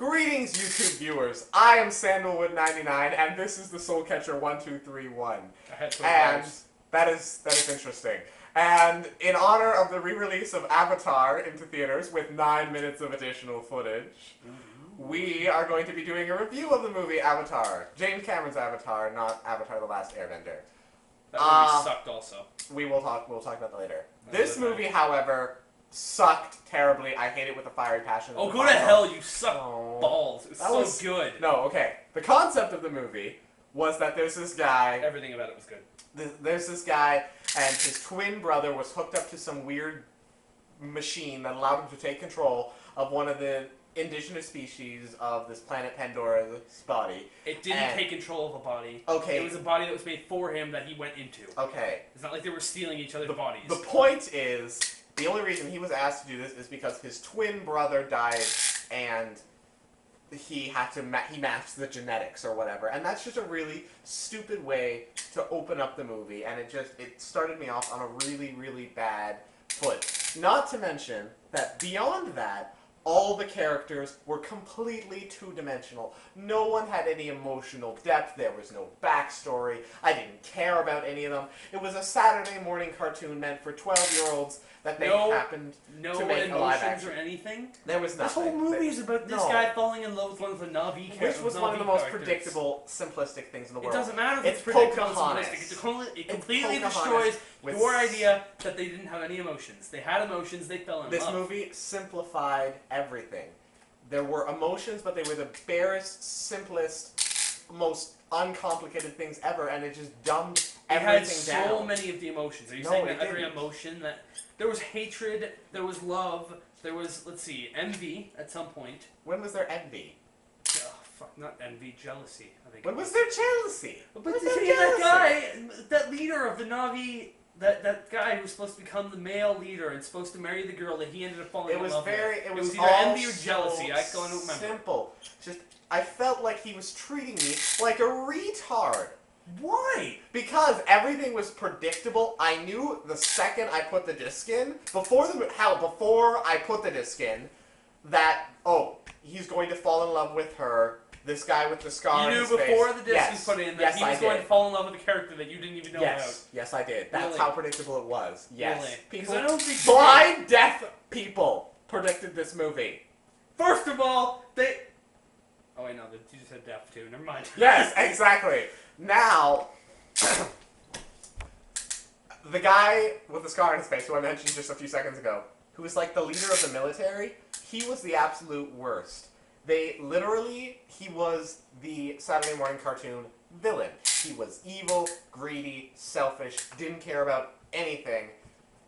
Greetings, YouTube viewers. I am Sandalwood99, and this is TheSoulCatcher1231. And that is interesting. And in honor of the re-release of Avatar into theaters with 9 minutes of additional footage, we are going to be doing a review of the movie Avatar. James Cameron's Avatar, not Avatar: The Last Airbender. That movie sucked also. We'll talk about that later. This movie, however, sucked terribly. I hate it with a fiery passion. Oh, go to hell, you suck balls. It's so good. No, okay. The concept of the movie was that there's this guy... Everything about it was good. There's this guy, and his twin brother was hooked up to some weird machine that allowed him to take control of one of the indigenous species of this planet Pandora's body. It didn't take control of a body. Okay. It was a body that was made for him that he went into. Okay. It's not like they were stealing each other's bodies. The point is, the only reason he was asked to do this is because his twin brother died and he had to he matched the genetics or whatever, and that's just a really stupid way to open up the movie, and it started me off on a really, really bad foot. Not to mention that beyond that, all the characters were completely two-dimensional. No one had any emotional depth. There was no backstory. I didn't care about any of them. It was a Saturday morning cartoon meant for 12-year-olds that they happened to make a live action. Or anything. There was nothing. This whole movie is about this guy falling in love with one of the Na'vi characters. Which was one of the most predictable, simplistic things in the world. It doesn't matter if it's predictable and simplistic. It completely destroys your idea that they didn't have any emotions. They had emotions, they fell in love. This movie simplified everything. There were emotions, but they were the barest, simplest, most uncomplicated things ever, and it just dumbed everything down. It had so many of the emotions. Are you saying that every emotion that... There was hatred, there was love, there was, let's see, envy at some point. When was there envy? Oh, fuck, not envy, jealousy. I think. When was there jealousy? But that guy, that leader of the Na'vi, that guy who was supposed to become the male leader and supposed to marry the girl that he ended up falling in love with. It was either envy or jealousy. I don't remember. Simple. Just, I felt like he was treating me like a retard. Why? Because everything was predictable. I knew the second I put the disc in, before I put the disc in, that, oh, he's going to fall in love with her, this guy with the scar on his face. You knew before the disc was put in that he was going to fall in love with a character that you didn't even know about. Yes, I did. That's how predictable it was. Yes. Really? People, I don't think blind, deaf people predicted this movie. First of all, they... Oh, wait, no, you just said deaf, too. Never mind. Yes, exactly. Now, the guy with the scar on his face, who I mentioned just a few seconds ago, who was like the leader of the military, he was the absolute worst. He was the Saturday morning cartoon villain. He was evil, greedy, selfish, didn't care about anything,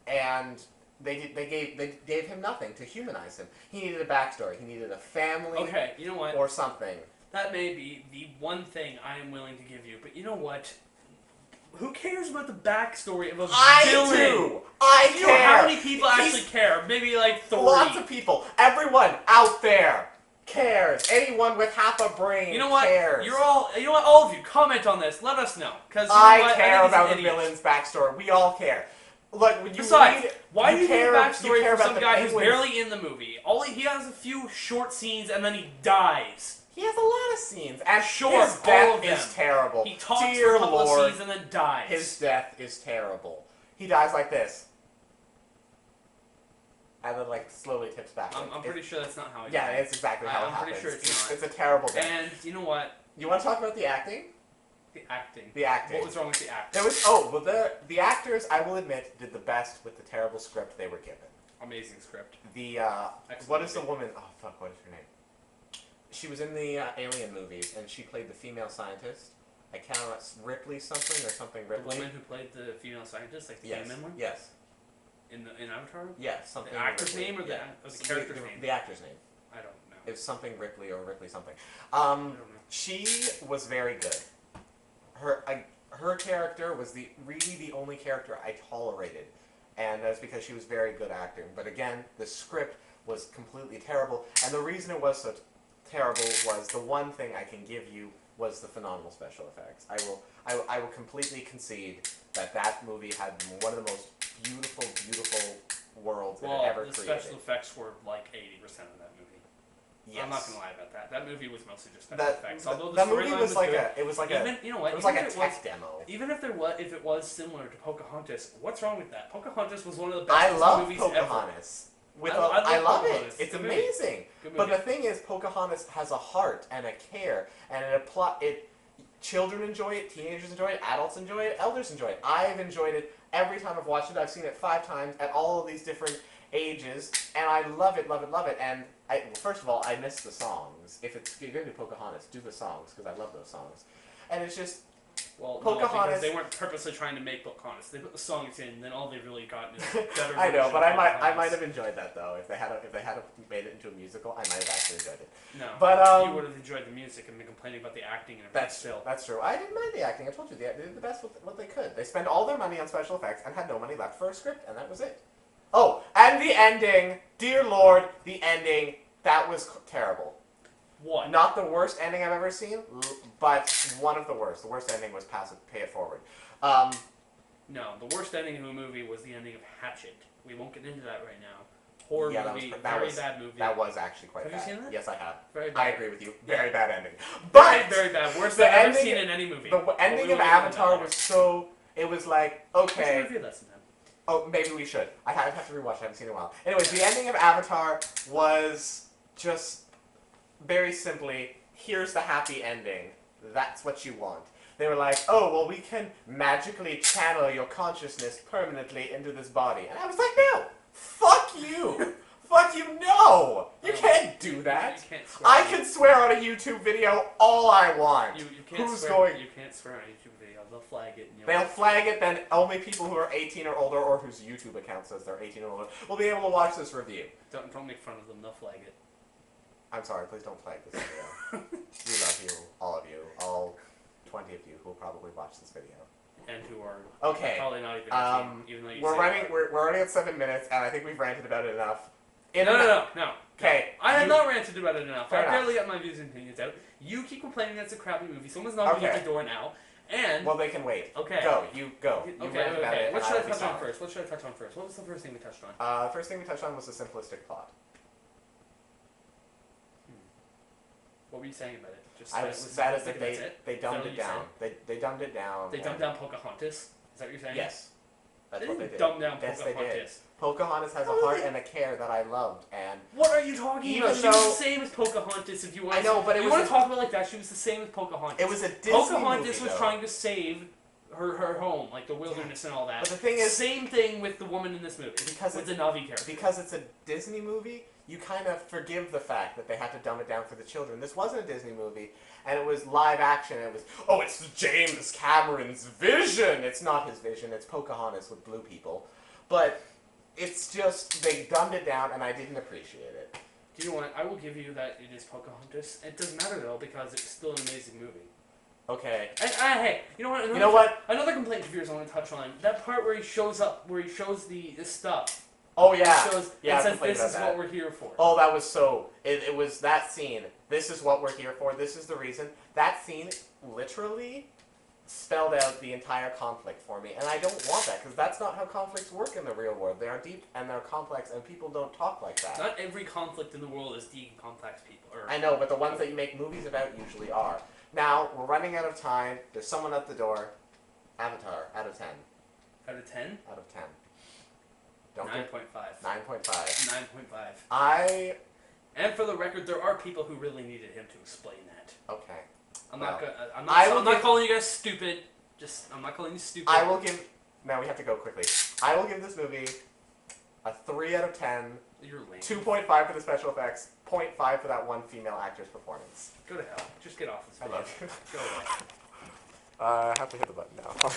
and they gave him nothing to humanize him. He needed a backstory. He needed a family. Okay, you know what? Or something. That may be the one thing I am willing to give you, but you know what? Who cares about the backstory of a villain? I do! I care! You know how many people actually care? Maybe like 3. Lots of people. Everyone out there cares. Anyone with half a brain you know what? cares. You know what? All of you, comment on this. Let us know. Because I care about the villain's backstory. We all care. Look, when you Besides, why do you care need a backstory for some guy who's penguins. barely in the movie? He has a few short scenes and then he dies. He has a lot of scenes. And sure, his death is terrible. He talks for a couple of scenes and then dies. His death is terrible. He dies like this. And then, like, slowly tips back. I'm pretty sure that's not how it Yeah, it's exactly how it happens. I'm pretty sure it's not. It's a terrible death. And, you know what? You want to talk about the acting? The acting. The acting. What was wrong with the acting? The actors, I will admit, did the best with the terrible script they were given. Amazing script. What is the woman? Oh, fuck, what is her name? She was in the Alien movies, and she played the female scientist. I cannot... Ripley something, or something Ripley? The woman who played the female scientist, like the human one? Yes. In Avatar? Yes, something The actor's Ripley. name or the character's name? The actor's name. I don't know. It was something Ripley or Ripley something. I don't know. She was very good. Her character was really the only character I tolerated, and that's because she was very good acting. But again, the script was completely terrible, and the reason it was so terrible was the one thing I can give you was the phenomenal special effects. I will completely concede that movie had one of the most beautiful worlds it had ever created. The special effects were like 80% of that movie. Yes. I'm not gonna lie about that. That movie was mostly just special That effects. Although the that movie storyline was like good, a, it was like a, even, you know what? it was even like a if tech demo. Even if it was similar to Pocahontas, what's wrong with that? Pocahontas was one of the I best love movies Pocahontas. ever. I love Pocahontas. it. It's Good movie. amazing. Good But movie. the thing is, Pocahontas has a heart and a care, and children enjoy it, teenagers enjoy it, adults enjoy it, elders enjoy it. I've enjoyed it every time I've watched it. I've seen it 5 times at all of these different ages, and I love it, love it, love it. And well, first of all, I miss the songs. If you're going to do Pocahontas, do the songs, because I love those songs. And it's just, Well, Pocahontas. no, because they weren't purposely trying to make Pocahontas. They put the songs in, then all they've really gotten is better. I know, version but of I might Pocahontas. have enjoyed that though. If they had made it into a musical, I might have actually enjoyed it. No, But you would have enjoyed the music and been complaining about the acting and everything. That's true. I didn't mind the acting. I told you they did the best with what they could. They spent all their money on special effects and had no money left for a script, and that was it. Oh, and the ending, dear Lord, the ending, that was terrible. What? Not the worst ending I've ever seen, but one of the worst. The worst ending was Pay It Forward. No, the worst ending of a movie was the ending of Hatchet. We won't get into that right now. Horror movie, very bad movie. That was actually quite bad. Have you seen that? Yes, I have. Very bad. I agree with you. Very bad ending. Very, But very bad. Worst I've ever seen in any movie. The ending of Avatar was so. It was like, okay. We should review that sometime. Oh, maybe we should. I have to rewatch it. I haven't seen it in a while. Anyways, the ending of Avatar was just very simply, here's the happy ending. That's what you want. They were like, oh, well, we can magically channel your consciousness permanently into this body. And I was like, no! Fuck you! Fuck you, no! You can't do that. You can't swear. I can swear on a YouTube video all I want. You can't Who's swear, going? You can't swear on a YouTube video. They'll flag it. And They'll flag it, then only people who are 18 or older, or whose YouTube account says they're 18 or older, will be able to watch this review. Don't make fun of them. They'll flag it. I'm sorry, please don't flag this video. We love you, all 20 of you who will probably watch this video. And who are Okay. probably not even a team, even though you we're running at 7 minutes, and I think we've ranted about it enough. No. Okay. I have not ranted about it enough. Fair I enough. barely got my views and opinions out. You keep complaining that's a crappy movie. Someone's knocking at the door now. And Well, they can wait. Okay. Go. You go. You rant about it. What and should I will be touch on silent. first? What was the first thing we touched on? The first thing we touched on was the simplistic plot. What were you saying about it? Just I that was it sad as simplistic, they that's it? they dumbed Is that it what you down. They dumbed it down. They dumbed down Pocahontas? Is that what you're saying? Yes. That's They what they didn't did. dumb down Yes, Pocahontas. they did. Pocahontas has a How heart did they- and a care that I loved, and What are you talking Even about? She was though- the same as Pocahontas if you want I know, but it you was want a- to talk about it like that, she was the same as Pocahontas. it was a Disney Pocahontas movie, was though. trying to save her home, like the wilderness and all that. But the thing is, same thing with the woman in this movie. Because with it's- the Navi character. because it's a Disney movie, you kind of forgive the fact that they had to dumb it down for the children. This wasn't a Disney movie, and it was live action. It was, oh, it's James Cameron's vision. It's not his vision. It's Pocahontas with blue people. But it's just, they dumbed it down, and I didn't appreciate it. Do you know what? I will give you that it is Pocahontas. It doesn't matter though because it's still an amazing movie. Okay. And hey, you know what? You know what? Another complaint of yours I want to touch on that part where he shows up, where he shows the stuff. Oh, yeah. He shows, Yeah, I and says complained this about is that. what we're here for. Oh, that was so... It was that scene. This is what we're here for. This is the reason. That scene literally spelled out the entire conflict for me. And I don't want that, because that's not how conflicts work in the real world. They are deep, and they're complex, and people don't talk like that. Not every conflict in the world is deep and complex people. I know, but the ones that you make movies about usually are. Now, we're running out of time. There's someone at the door. Avatar, out of 10. Out of 10? Out of 10. Don't 9.5. 9.5. 9.5. And for the record, there are people who really needed him to explain that. Okay. I'm Well, not gonna. I'm not calling you guys stupid. I'm not calling you stupid. I will give... Now, we have to go quickly. I will give this movie a 3 out of 10. You're lame. 2.5 for the special effects. 0.5 for that one female actor's performance. Go to hell. Just get off this I video. love you. Go away. I have to hit the button now.